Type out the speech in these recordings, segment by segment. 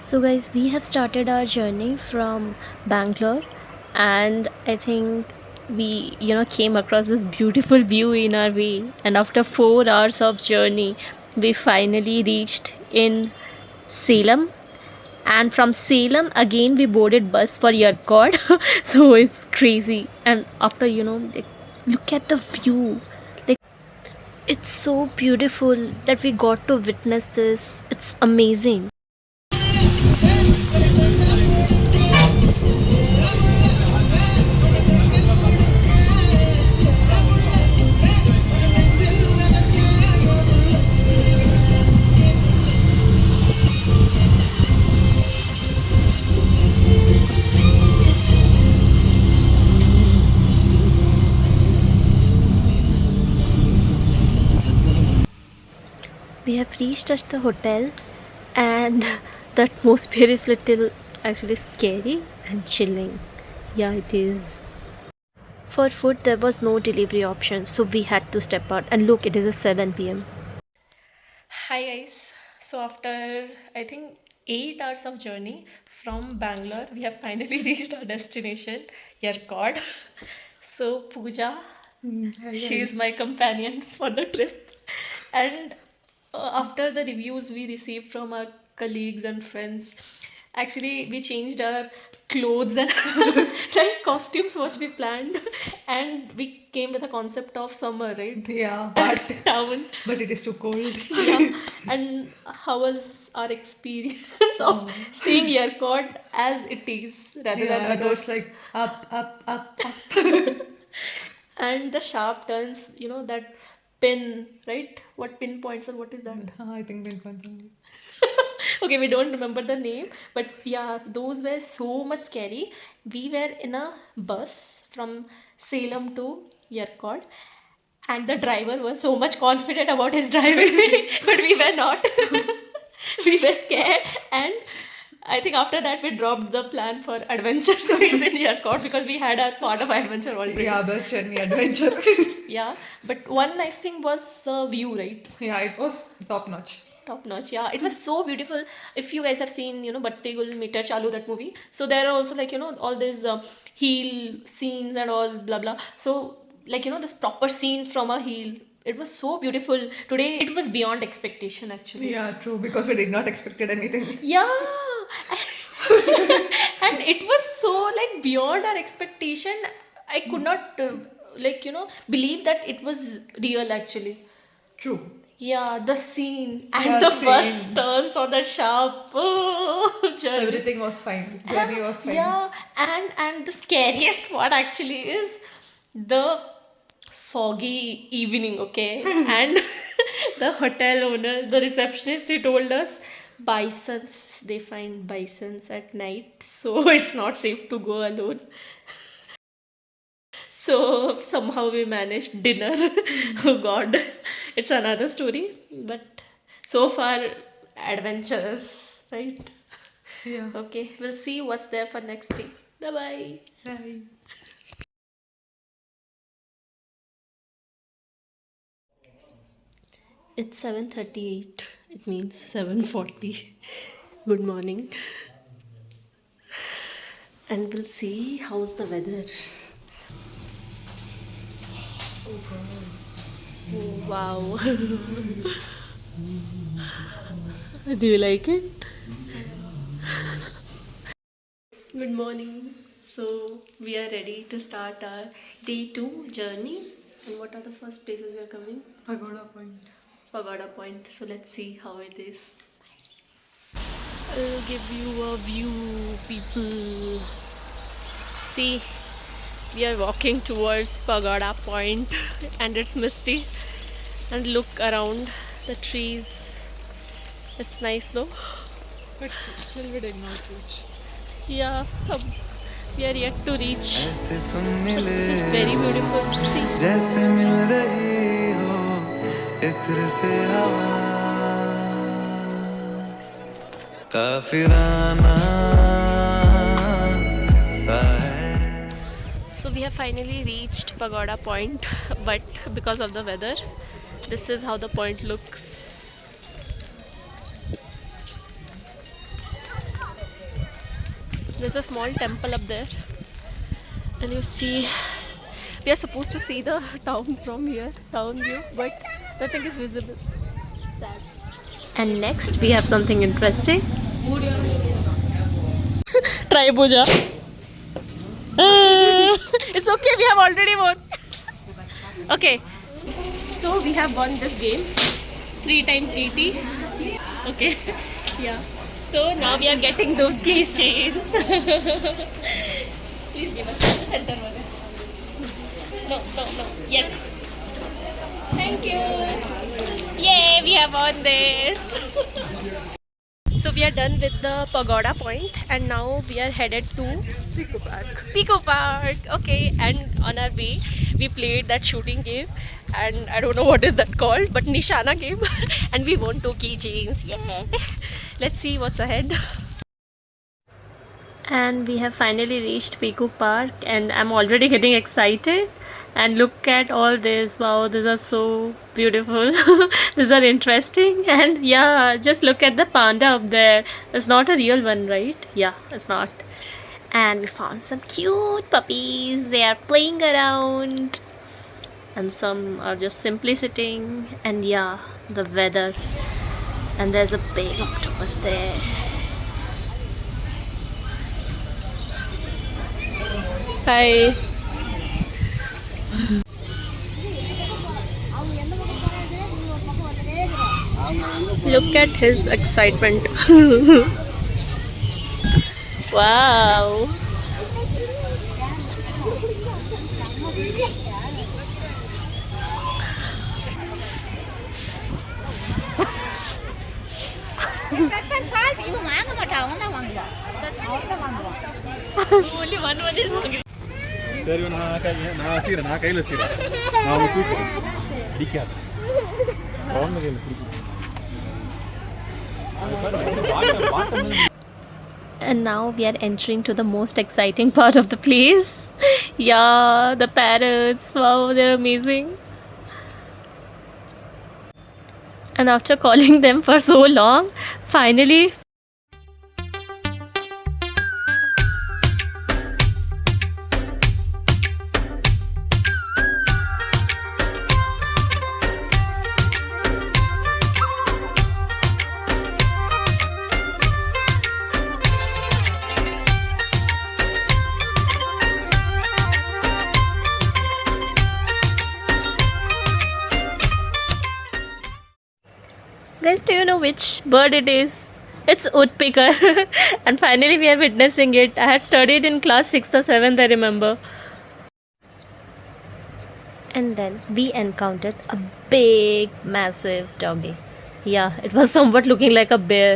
So, guys, we have started our journey from Bangalore, and I think we, came across this beautiful view in our way. And after 4 hours of journey, we finally reached in Salem. And from Salem, again, we boarded bus for Yerkod. So it's crazy. And after, like, look at the view. Like, it's so beautiful that we got to witness this. It's amazing. We have reached at the hotel, and the atmosphere is little actually scary and chilling. Yeah, it is. For food, there was no delivery option, so we had to step out. And look, it is a 7 p.m. Hi guys. So after I think 8 hours of journey from Bangalore, we have finally reached our destination, Yerkod. So Pooja, she is my companion for the trip, and after the reviews we received from our colleagues and friends, actually we changed our clothes and like costumes what we planned, and we came with a concept of summer, right? Yeah, but Town. but it is too cold. Yeah. And how was our experience of seeing Yerkod as it is rather than Yeah, it others? was like up. And the sharp turns, that pin, right? What pinpoints or what is that? I think been only. Okay, we don't remember the name, but yeah, those were so much scary. We were in a bus from Salem to Yerkod, and the driver was so much confident about his driving, but we were not. We were scared, and I think after that we dropped the plan for adventure things in Yerkod because we had our part of adventure already. Yeah, bus journey adventure. Yeah, but one nice thing was the view, right? Yeah, it was top notch. Top notch, yeah. It was so beautiful. If you guys have seen, Batti Gul Meter Chalu, that movie. So there are also like, all these heel scenes and all blah blah. So like, this proper scene from a heel. It was so beautiful. Today it was beyond expectation actually. Yeah, true, because we did not expected anything. Yeah. And it was so like beyond our expectation. I could not believe that it was real actually. True. Yeah, the scene and Yeah, the bus scene. turns on that sharp journey. Everything was fine. Journey was fine. Yeah, and the scariest part actually is the foggy evening, okay? And the hotel owner, the receptionist, he told us bisons, they find bisons at night, so it's not safe to go alone. So somehow we managed dinner. Oh God, it's another story. But so far, adventurous, right? Yeah. Okay, we'll see what's there for next day. Bye bye. Bye. It's 7:38. It means 7:40. Good morning. And we'll see how's the weather. Oh, wow. Do you like it? Good morning. So we are ready to start our day 2 journey. And what are the first places we are covering? Pagoda Point. Pagoda Point. So let's see how it is. I'll give you a view, people. See, we are walking towards Pagoda Point and it's misty. And look around the trees. It's nice though. But still we did not reach. Yeah, we are yet to reach. But this is very beautiful. See. जैसे मिल रही हो इत्र से हवा काफिराना सा है. So we have finally reached Pagoda Point, but because of the weather, this is how the point looks. There's a small temple up there, and you see, we are supposed to see the town from here, town view, but nothing is visible. Sad. And next, we have something interesting. Try puja. It's okay, we have already won. Okay, so we have won this game 3 times 80. Okay, yeah. So now we are getting those keychains. Please give us the center one. No, no, no. Yes. Thank you. Yay, we have won this. So we are done with the pagoda point, and now we are headed to Pico Park. Pico Park, okay. And on our way, we played that shooting game, and I don't know what is that called, but Nishana game, and we won 2 keychains. Yay! Let's see what's ahead. And we have finally reached Piku Park, and I'm already getting excited. And look at all this. Wow, these are so beautiful. These are interesting. And yeah, just look at the panda up there. It's not a real one, right? Yeah, it's not. And we found some cute puppies. They are playing around. And some are just simply sitting. And yeah, the weather. And there's a big octopus there. Hi. Look at his excitement. Wow. Only one is hungry. ಸರಿ ನಾ ಹಚ್ಚಿರ ನಾ ಕೈಲಿ ಹಚ್ಚಿರ ನಾವು ಡಿಕ್ಕೆ ಹಾಕ And now we are entering to the most exciting part of the place. Yeah, the parrots. Wow, they're amazing. And after calling them for so long, finally guys, do you know which bird it is? It's woodpecker. And finally we are witnessing it. I had studied in class 6th or 7th, I remember. And then we encountered a big, massive doggy. Yeah, it was somewhat looking like a bear.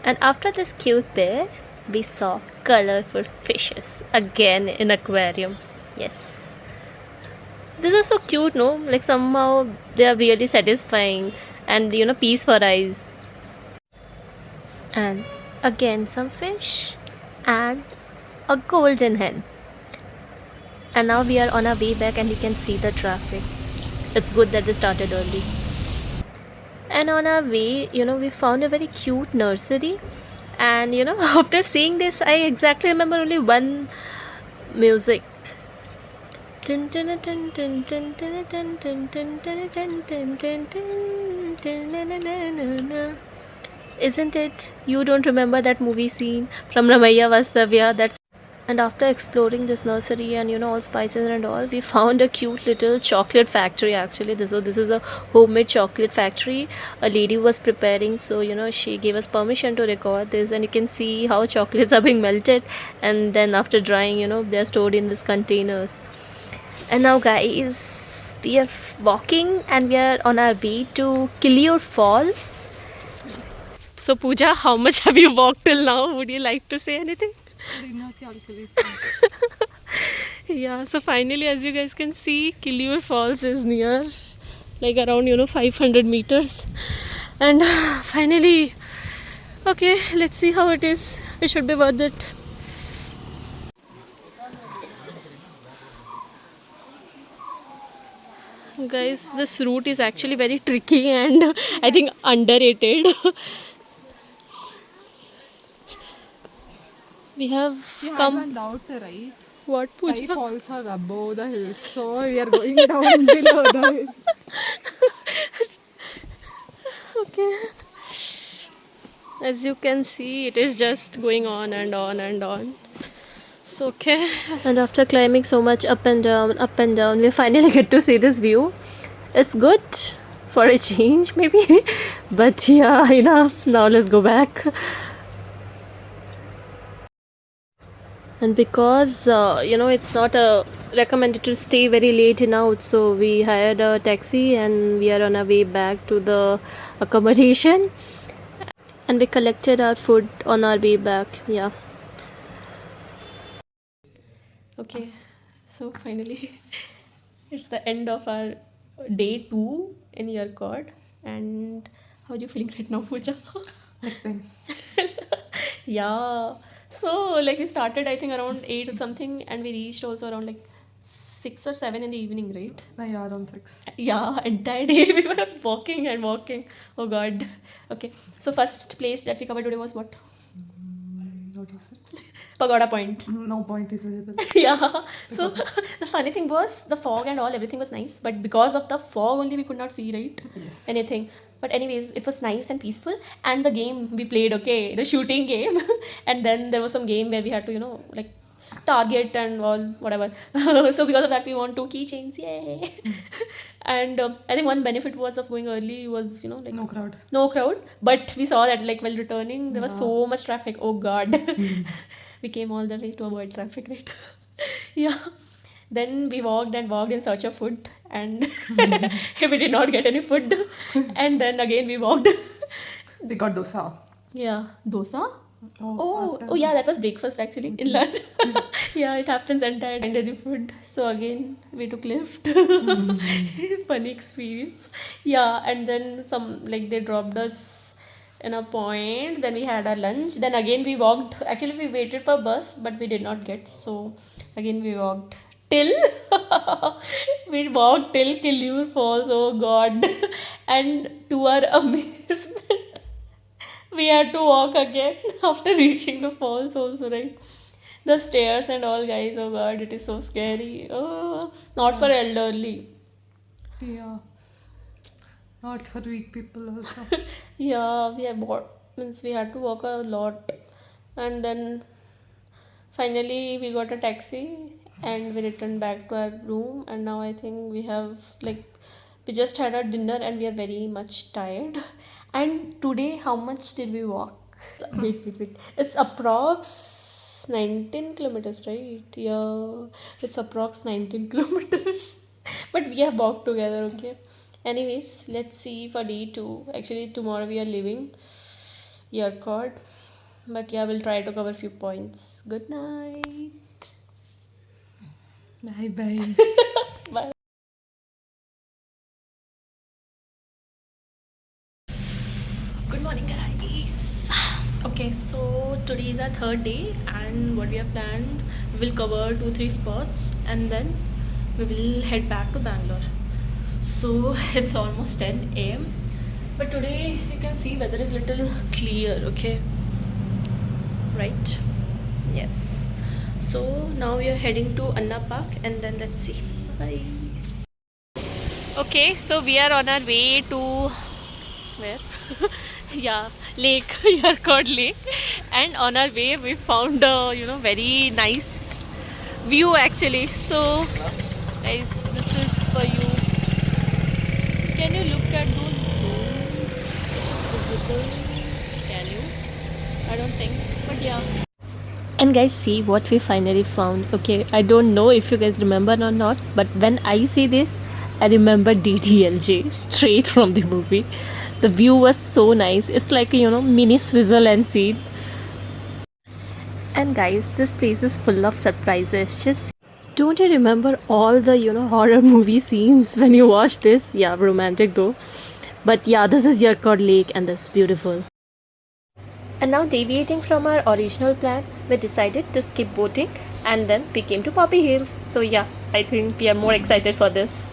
And after this cute bear, we saw colorful fishes again in aquarium. Yes. These are so cute, no? Like somehow they are really satisfying. And peace for eyes. And again some fish and a golden hen. And now we are on our way back, and you can see the traffic. It's good that we started early. And on our way, we found a very cute nursery. And after seeing this, I exactly remember only one music. Isn't it? You don't remember that movie scene from Ramayya Vastavya? And after exploring this nursery and all spices and all, we found a cute little chocolate factory. Actually, this is a homemade chocolate factory. A lady was preparing, so she gave us permission to record this, and you can see how chocolates are being melted, and then after drying, they are stored in these containers. And now guys, we are walking, and we are on our way to Killiur Falls. So Pooja, how much have you walked till now? Would you like to say anything? Yeah, so finally, as you guys can see, Killiur Falls is near, like around 500 meters. And finally, okay, let's see how it is. It should be worth it. Guys, this route is actually very tricky and I think underrated. We have We had come. one doubt, right? What, Thai Pooja? falls are above the hills, so we are going down below the hill. Okay. As you can see, it is just going on and on and on. So, okay. And after climbing so much up and down, we finally get to see this view. It's good for a change, maybe. But yeah, enough. Now let's go back. And because it's not recommended to stay very late in out, so we hired a taxi and we are on our way back to the accommodation, and we collected our food on our way back. Yeah. Okay, so finally, it's the end of our day 2 in Yerkod. And how are you feeling right now, Pooja? Like then. Yeah. So, like, we started, I think, around 8 or something, and we reached also around like 6 or 7 in the evening, right? Yeah, around 6. Yeah, entire day we were walking and walking. Oh God. Okay. So, first place that we covered today was what? What do you say? Pagoda Point. No point is visible. Yeah. So the funny thing was the fog and all, everything was nice, but because of the fog only we could not see, right? Yes. Anything. But anyways, it was nice and peaceful. And the game we played, okay, the shooting game. And then there was some game where we had to, like target and all, whatever. So because of that, we won 2 keychains. Yay. And I think one benefit was of going early was, like No crowd. no crowd. But we saw that like while returning, there was so much traffic. Oh God. We came all the way to avoid traffic, right? Yeah. Then we walked and walked in search of food, and we did not get any food. And then again we walked. We got dosa. Yeah, dosa. Oh, after- oh yeah, that was breakfast actually in lunch. Yeah, it happens entire end of the food. So again, we took lift. Funny experience. Yeah, and then some like they dropped us in a point. Then we had our lunch. Then again we walked. Actually, we waited for bus, but we did not get. So again we walked till we walked till Kilur Falls. Oh God! And to our amazement, we had to walk again after reaching the falls also, right? The stairs and all, guys. Oh God, it is so scary. Oh, not for elderly. Yeah. Not for weak people also. Yeah, we have bought, means we had to walk a lot. And then finally we got a taxi and we returned back to our room. And now I think we have like we just had our dinner and we are very much tired. And today, how much did we walk? Wait. It's approx 19 kilometers, right? Yeah, it's approx 19 kilometers. But we have walked together, okay? Anyways, let's see for day 2. Actually, tomorrow we are leaving Yerkod. But yeah, we'll try to cover few points. Good night. Bye bye. Bye. Good morning, guys. Okay, so today is our 3rd day, and what we have planned, we'll cover 2-3 spots, and then we will head back to Bangalore. So it's almost 10 a.m. But today you can see weather is little clear, okay? Right? Yes. So now we are heading to Anna Park, and then let's see. Bye. Okay, so we are on our way to where? Yeah, lake, Yerkod Lake, and on our way we found a very nice view actually. So guys, this is for you. Can you look at those drones? It's visible. Can you? I don't think, but yeah. And guys, see what we finally found. Okay, I don't know if you guys remember or not, but when I see this, I remember DDLJ straight from the movie. The view was so nice. It's like mini Switzerland scene. And guys, this place is full of surprises. Just don't you remember all the horror movie scenes when you watch this? Yeah, romantic though. But yeah, this is Yerkod Lake and that's beautiful. And now deviating from our original plan, we decided to skip boating and then we came to Poppy Hills. So yeah, I think we are more excited for this.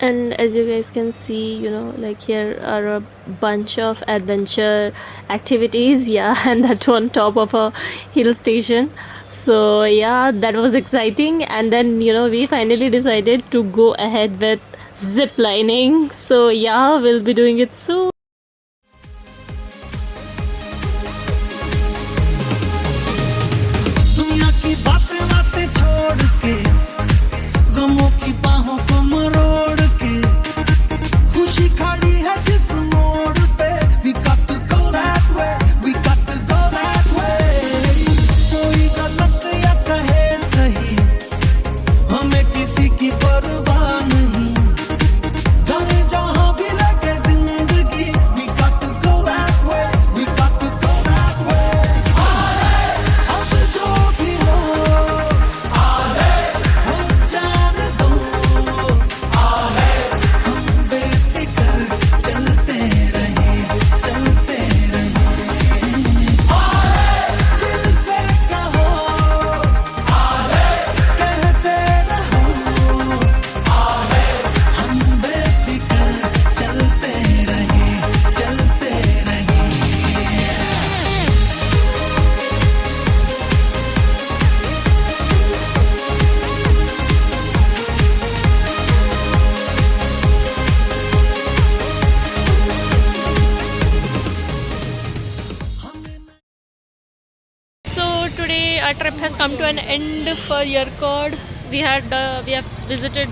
And as you guys can see, like here are a bunch of adventure activities. Yeah, and that on top of a hill station. So yeah, that was exciting. And then we finally decided to go ahead with zip lining. So yeah, we'll be doing it soon. दुनिया की बातें बातें छोड़ के गमों की बाहों को मरोड़ के खुशी खड़ी है जिस मोड़ पे we got to go that way, we got to go that way. कोई गलत या कहे सही हमें किसी की परवाह नहीं जाने जहां भी लगे जिंदगी we got to go that way, we got to go that way. अब जो भी हो जाने दो हम बेफिक्र चलते रहे दिल से कहो कहते रहो हम बेफिक्र चलते रहे So today our trip has come to an end for Yercaud. We have visited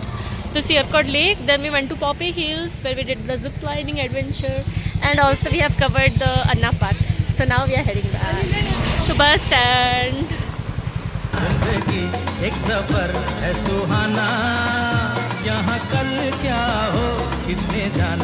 this Yercaud Lake. Then we went to Poppy Hills where we did the zip lining adventure, and also we have covered the Anna Park. So now we are heading back to bus stand. जिंदगी एक सफर है सुहाना यहाँ कल क्या हो किसने जाना